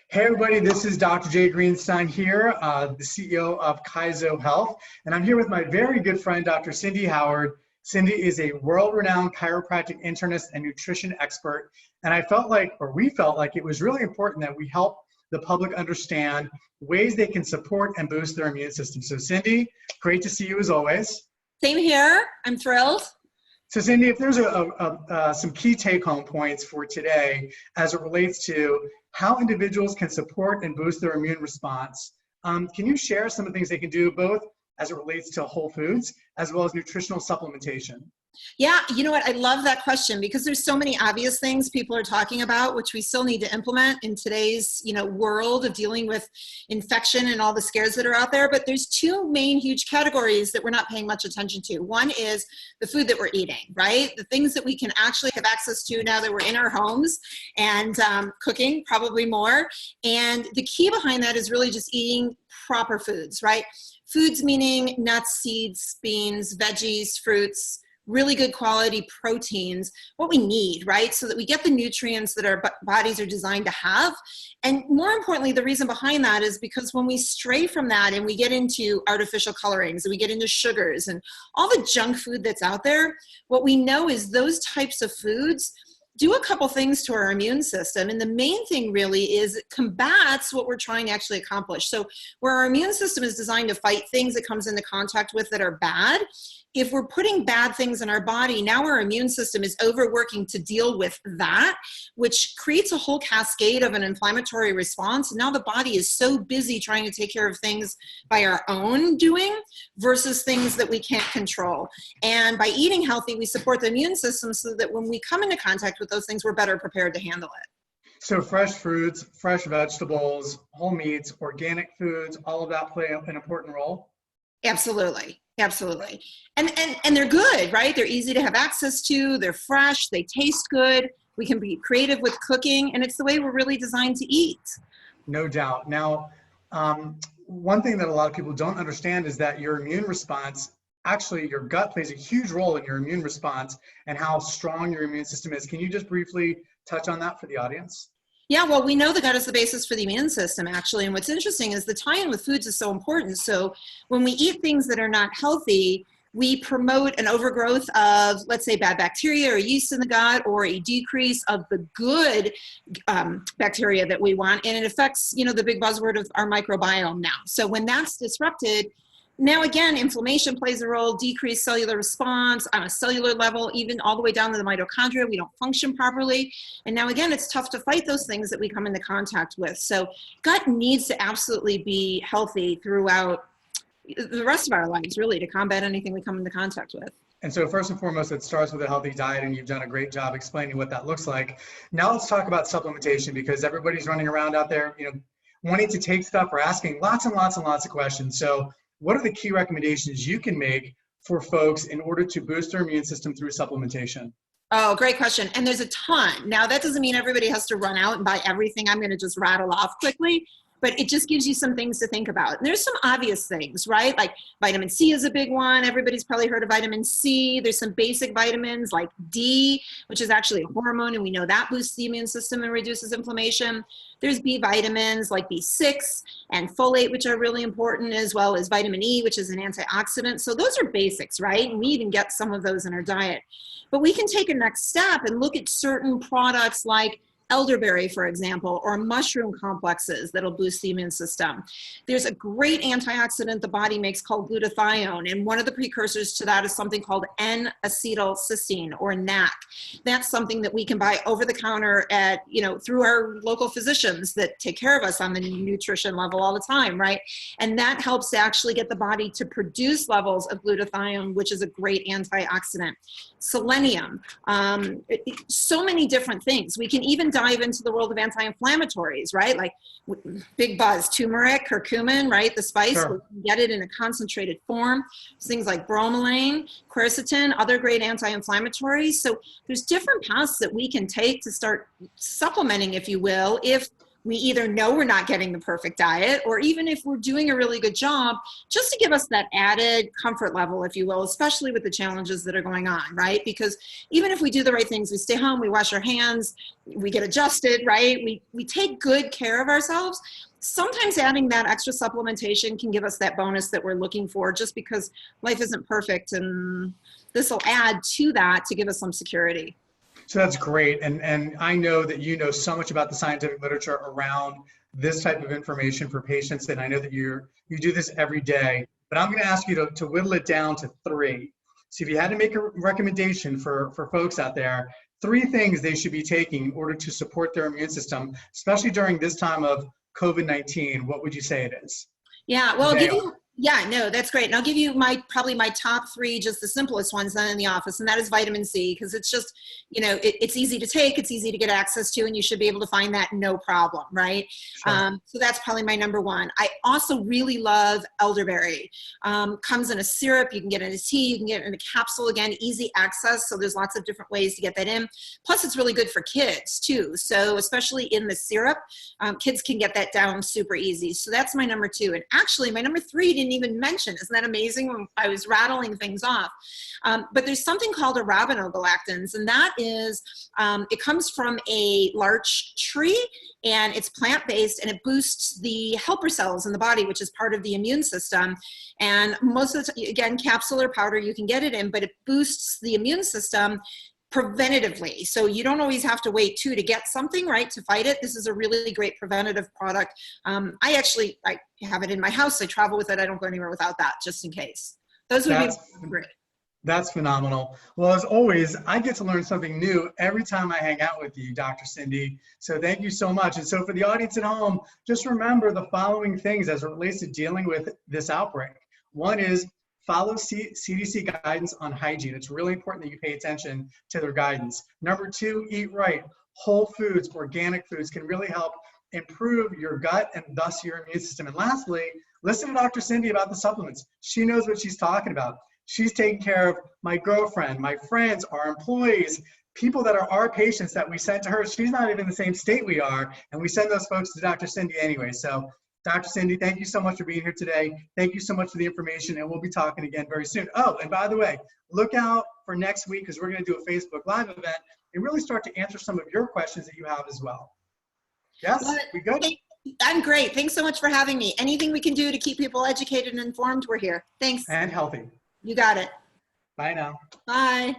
Hey everybody, this is Dr. Jay Greenstein here, the CEO of Kaizo Health, and I'm here with my very good friend, Dr. Cindy Howard. Cindy is a world-renowned chiropractic internist and nutrition expert, and we felt like it was really important that we help the public understand ways they can support and boost their immune system. So Cindy, great to see you as always. Same here, I'm thrilled. So Cindy, if there's some key take-home points for today as it relates to how individuals can support and boost their immune response, can you share some of the things they can do both as it relates to whole foods as well as nutritional supplementation? Yeah, you know what? I love that question because there's so many obvious things people are talking about, which we still need to implement in today's, world of dealing with infection and all the scares that are out there. But there's two main huge categories that we're not paying much attention to. One is the food that we're eating, right? The things that we can actually have access to now that we're in our homes and cooking probably more. And the key behind that is really just eating proper foods, right? Foods meaning nuts, seeds, beans, veggies, fruits, really good quality proteins, what we need, right? So that we get the nutrients that our bodies are designed to have. And more importantly, the reason behind that is because when we stray from that and we get into artificial colorings and we get into sugars and all the junk food that's out there, what we know is those types of foods do a couple things to our immune system. And the main thing really is it combats what we're trying to actually accomplish. So where our immune system is designed to fight things it comes into contact with that are bad, if we're putting bad things in our body, now our immune system is overworking to deal with that, which creates a whole cascade of an inflammatory response. And now the body is so busy trying to take care of things by our own doing versus things that we can't control. And by eating healthy, we support the immune system so that when we come into contact with those things, we're better prepared to handle it. So fresh fruits, fresh vegetables, whole meats, organic foods, all of that play an important role? Absolutely. Absolutely. And they're good, right? They're easy to have access to. They're fresh. They taste good. We can be creative with cooking, and it's the way we're really designed to eat. No doubt. Now, one thing that a lot of people don't understand is that your immune response, actually your gut plays a huge role in your immune response and how strong your immune system is. Can you just briefly touch on that for the audience? Yeah, well, we know the gut is the basis for the immune system, actually. And what's interesting is the tie-in with foods is so important. So when we eat things that are not healthy, we promote an overgrowth of, let's say, bad bacteria or yeast in the gut, or a decrease of the good bacteria that we want. And it affects, the big buzzword of our microbiome now. So when that's disrupted, now, again, inflammation plays a role, decreased cellular response on a cellular level, even all the way down to the mitochondria. We don't function properly. And now, again, it's tough to fight those things that we come into contact with. So gut needs to absolutely be healthy throughout the rest of our lives, really, to combat anything we come into contact with. And so first and foremost, it starts with a healthy diet, and you've done a great job explaining what that looks like. Now let's talk about supplementation, because everybody's running around out there, wanting to take stuff or asking lots and lots and lots of questions. So what are the key recommendations you can make for folks in order to boost their immune system through supplementation? Oh, great question. And there's a ton. Now, that doesn't mean everybody has to run out and buy everything I'm going to just rattle off quickly, but it just gives you some things to think about. And there's some obvious things, right? Like vitamin C is a big one. Everybody's probably heard of vitamin C. There's some basic vitamins like D, which is actually a hormone, and we know that boosts the immune system and reduces inflammation. There's B vitamins like B6 and folate, which are really important, as well as vitamin E, which is an antioxidant. So those are basics, right? And we even get some of those in our diet. But we can take a next step and look at certain products like elderberry, for example, or mushroom complexes that'll boost the immune system. There's a great antioxidant the body makes called glutathione, and one of the precursors to that is something called N-acetylcysteine, or NAC. That's something that we can buy over the counter at, through our local physicians that take care of us on the nutrition level all the time, right? And that helps to actually get the body to produce levels of glutathione, which is a great antioxidant. Selenium, so many different things. We can even dive into the world of anti-inflammatories, right? Like big buzz, turmeric, curcumin, right? The spice, Sure. We can get it in a concentrated form. Things like bromelain, quercetin, other great anti-inflammatories. So there's different paths that we can take to start supplementing, if you will, if we either know we're not getting the perfect diet, or even if we're doing a really good job, just to give us that added comfort level, if you will, especially with the challenges that are going on, right? Because even if we do the right things, we stay home, we wash our hands, we get adjusted, right? We take good care of ourselves. Sometimes adding that extra supplementation can give us that bonus that we're looking for, just because life isn't perfect, and this will add to that to give us some security. So that's great. And I know that you know so much about the scientific literature around this type of information for patients. And I know that you do this every day, but I'm going to ask you to whittle it down to 3. So if you had to make a recommendation for folks out there, 3 things they should be taking in order to support their immune system, especially during this time of COVID-19, what would you say it is? Yeah, well, I'll give you, yeah, no, that's great. And I'll give you probably my top 3, just the simplest ones then in the office, and that is vitamin C, because it's just, you know, it's easy to take, it's easy to get access to, and you should be able to find that no problem, right? Sure. So that's probably my number 1. I also really love elderberry. Comes in a syrup, you can get it in a tea, you can get it in a capsule, again, easy access, so there's lots of different ways to get that in. Plus, it's really good for kids too, so especially in the syrup, kids can get that down super easy. So that's my number 2. And actually, my number 3 didn't even mention. Isn't that amazing when I was rattling things off? But there's something called arabinogalactans, and that is, it comes from a larch tree, and it's plant-based, and it boosts the helper cells in the body, which is part of the immune system. And most of the time, again, capsule or powder, you can get it in, but it boosts the immune system preventatively. So you don't always have to wait to get something, right, to fight it. This is a really great preventative product. I have it in my house. I travel with it. I don't go anywhere without that, just in case. Those would be great. That's phenomenal. Well, as always, I get to learn something new every time I hang out with you, Dr. Cindy. So thank you so much. And so for the audience at home, just remember the following things as it relates to dealing with this outbreak. One is follow CDC guidance on hygiene. It's really important that you pay attention to their guidance. Number 2, eat right. Whole foods, organic foods can really help improve your gut and thus your immune system. And lastly, listen to Dr. Cindy about the supplements. She knows what she's talking about. She's taking care of my girlfriend, my friends, our employees, people that are our patients that we sent to her. She's not even in the same state we are, and we send those folks to Dr. Cindy anyway. So Dr. Cindy, thank you so much for being here today. Thank you so much for the information, and we'll be talking again very soon. Oh, and by the way, look out for next week, because we're going to do a Facebook Live event and really start to answer some of your questions that you have as well. Yes, we good? I'm great. Thanks so much for having me. Anything we can do to keep people educated and informed, we're here. Thanks. And healthy. You got it. Bye now. Bye.